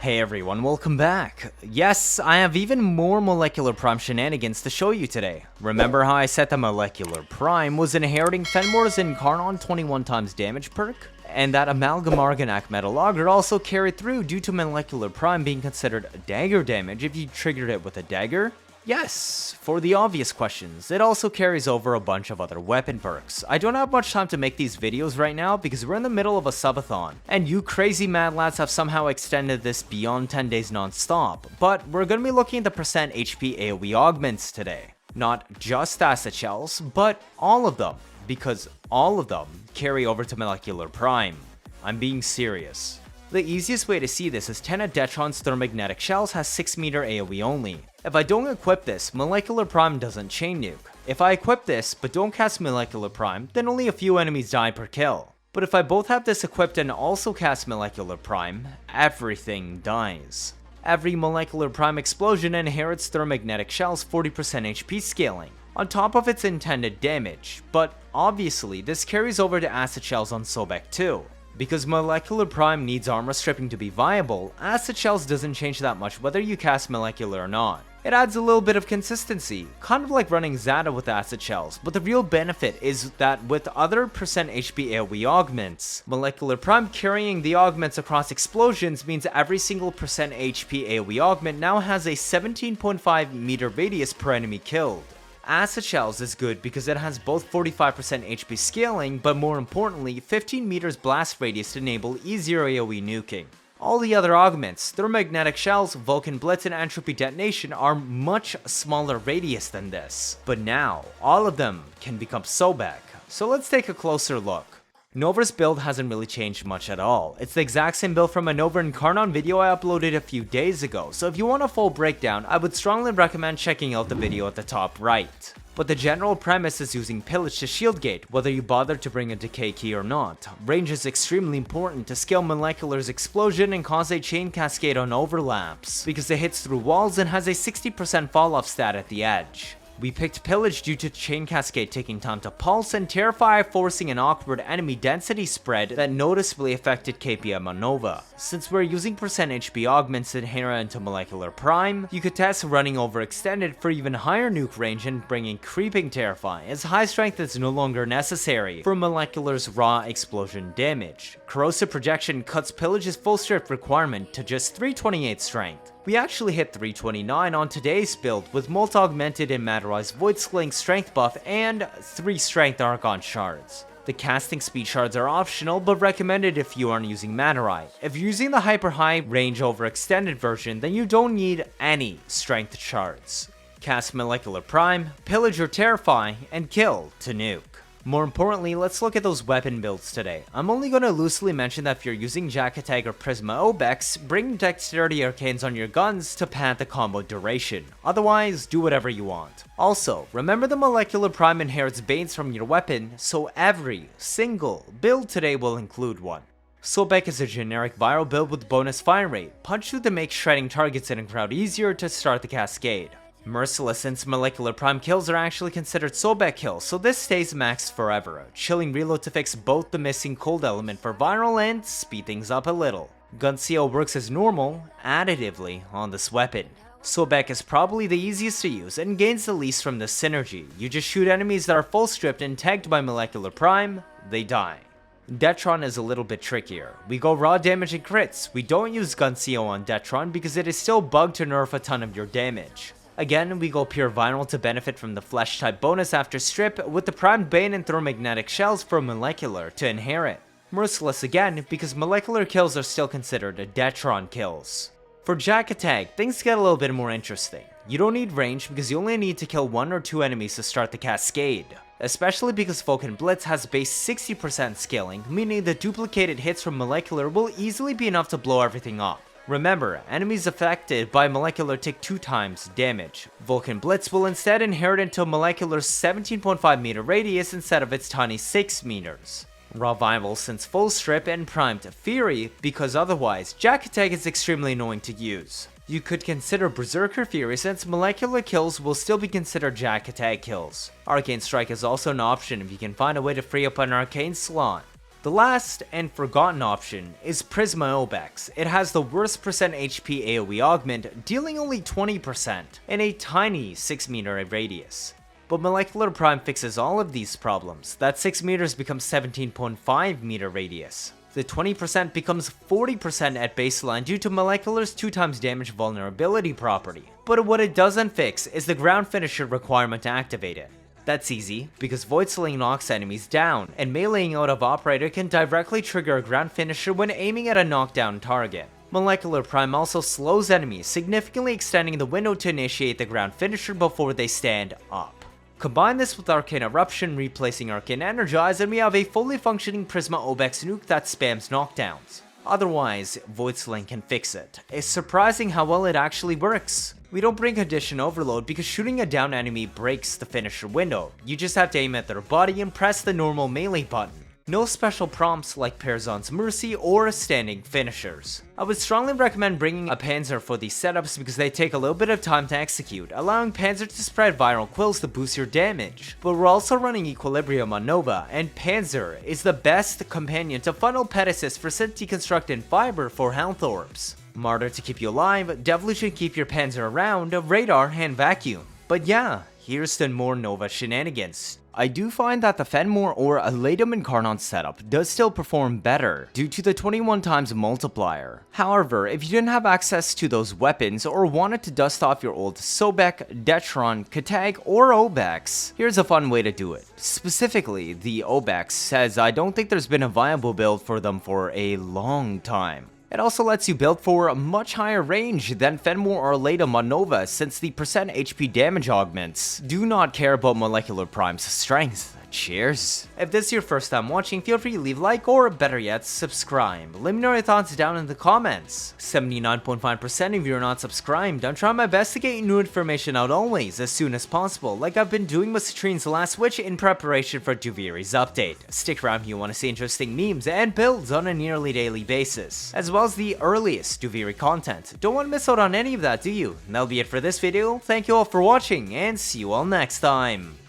Hey everyone, welcome back. Yes, I have even more Molecular Prime shenanigans to show you today. Remember how I said the Molecular Prime was inheriting Fenmore's Incarnon 21 times damage perk? And that Amalgam Argonac Metal Auger also carried through due to Molecular Prime being considered dagger damage if you triggered it with a dagger? Yes, for the obvious questions, it also carries over a bunch of other weapon perks. I don't have much time to make these videos right now because we're in the middle of a subathon, and you crazy mad lads have somehow extended this beyond 10 days non-stop, but we're gonna be looking at the percent HP AoE Augments today. Not just asset shells, but all of them, because all of them carry over to Molecular Prime. I'm being serious. The easiest way to see this is Tenet Detron's Thermagnetic shells has 6 meter AoE only. If I don't equip this, Molecular Prime doesn't chain nuke. If I equip this, but don't cast Molecular Prime, then only a few enemies die per kill. But if I both have this equipped and also cast Molecular Prime, everything dies. Every Molecular Prime explosion inherits Thermagnetic shells 40% HP scaling, on top of its intended damage, but obviously this carries over to acid shells on Sobek too. Because Molecular Prime needs armor stripping to be viable, acid shells doesn't change that much whether you cast Molecular or not. It adds a little bit of consistency, kind of like running Zata with acid shells, but the real benefit is that with other percent HP AoE augments, Molecular Prime carrying the augments across explosions means every single percent HP AoE augment now has a 17.5 meter radius per enemy killed. Acid Shells is good because it has both 45% HP scaling, but more importantly, 15 meters blast radius to enable easier AoE nuking. All the other augments, Thermagnetic Shells, Vulcan Blitz, and Entropy Detonation are much smaller radius than this. But now, all of them can become Sobek. So let's take a closer look. Nova's build hasn't really changed much at all. It's the exact same build from a Nova Incarnon video I uploaded a few days ago, so if you want a full breakdown, I would strongly recommend checking out the video at the top right. But the general premise is using Pillage to shield gate, whether you bother to bring a decay key or not. Range is extremely important to scale Molecular's explosion and cause a chain cascade on overlaps, because it hits through walls and has a 60% fall off stat at the edge. We picked Pillage due to Chain Cascade taking time to pulse and Terrify forcing an awkward enemy density spread that noticeably affected KPM on Nova. Since we're using percent HP augments inherent into Molecular Prime, you could test running overextended for even higher nuke range and bringing Creeping Terrify, as high strength is no longer necessary for Molecular's raw explosion damage. Corrosive Projection cuts Pillage's full strip requirement to just 328 strength. We actually hit 329 on today's build with Molt Augmented and Matterized Void Sling strength buff and 3 strength Archon shards. The casting speed shards are optional but recommended if you aren't using Matterite. If you're using the hyper high range overextended version, then you don't need any strength shards. Cast Molecular Prime, Pillage or Terrify, and kill to nuke. More importantly, let's look at those weapon builds today. I'm only going to loosely mention that if you're using Kittag or Prisma Obex, bring Dexterity Arcanes on your guns to pad the combo duration. Otherwise, do whatever you want. Also, remember the Molecular Prime inherits Banes from your weapon, so every single build today will include one. Sobek is a generic viral build with bonus fire rate, punch through to make shredding targets in a crowd easier to start the cascade. Merciless, since Molecular Prime kills are actually considered Sobek kills, so this stays maxed forever. Chilling reload to fix both the missing cold element for viral and speed things up a little. Gun CO works as normal, additively, on this weapon. Sobek is probably the easiest to use and gains the least from this synergy. You just shoot enemies that are full stripped and tagged by Molecular Prime, they die. Detron is a little bit trickier. We go raw damage and crits. We don't use Gun CO on Detron because it is still bugged to nerf a ton of your damage. Again, we go pure viral to benefit from the flesh type bonus after strip with the primed Bane and Thermagnetic shells for Molecular to inherit. Merciless again because Molecular kills are still considered Detron kills. For Kittag, things get a little bit more interesting. You don't need range because you only need to kill 1 or 2 enemies to start the cascade. Especially because Vulcan Blitz has base 60% scaling, meaning the duplicated hits from Molecular will easily be enough to blow everything up. Remember, enemies affected by Molecular take 2 times damage. Vulcan Blitz will instead inherit into Molecular's 17.5 meter radius instead of its tiny 6 meters. Raw Viral since full strip and primed Fury because otherwise Kittag is extremely annoying to use. You could consider Berserker Fury since Molecular kills will still be considered Kittag kills. Arcane Strike is also an option if you can find a way to free up an Arcane slot. The last and forgotten option is Prisma Obex. It has the worst percent HP AoE Augment, dealing only 20% in a tiny 6 meter radius. But Molecular Prime fixes all of these problems. That 6 meters becomes 17.5 meter radius. The 20% becomes 40% at baseline due to Molecular's 2x damage vulnerability property. But what it doesn't fix is the ground finisher requirement to activate it. That's easy, because Void Sling knocks enemies down, and meleeing out of Operator can directly trigger a ground finisher when aiming at a knockdown target. Molecular Prime also slows enemies, significantly extending the window to initiate the ground finisher before they stand up. Combine this with Arcane Eruption replacing Arcane Energize, and we have a fully functioning Prisma Obex nuke that spams knockdowns. Otherwise, Void Sling can fix it. It's surprising how well it actually works. We don't bring Condition Overload because shooting a down enemy breaks the finisher window. You just have to aim at their body and press the normal melee button. No special prompts like Perzon's Mercy or standing finishers. I would strongly recommend bringing a Panzer for these setups because they take a little bit of time to execute, allowing Panzer to spread viral quills to boost your damage. But we're also running Equilibrium on Nova, and Panzer is the best companion to funnel Pet Assist for Synth Deconstruct and Fiber for health orbs. Martyr to keep you alive, Devolution to keep your Panzer around, Radar, and Vacuum. But yeah, here's to more Nova shenanigans. I do find that the Fenmore or a Latum Incarnon setup does still perform better due to the 21 times multiplier. However, if you didn't have access to those weapons or wanted to dust off your old Sobek, Detron, Kittag, or Obex, here's a fun way to do it. Specifically, the Obex says I don't think there's been a viable build for them for a long time. It also lets you build for a much higher range than Fenmore or Latum on Nova since the percent HP damage augments do not care about Molecular Prime's strength. Cheers! If this is your first time watching, feel free to leave a like or better yet, subscribe. Let me know your thoughts down in the comments. 79.5% of you are not subscribed. I'm trying my best to get you new information out always, as soon as possible, like I've been doing with Citrine's last Switch in preparation for Duviri's update. Stick around if you want to see interesting memes and builds on a nearly daily basis, as well as the earliest Duviri content. Don't want to miss out on any of that, do you? And that'll be it for this video. Thank you all for watching, and see you all next time.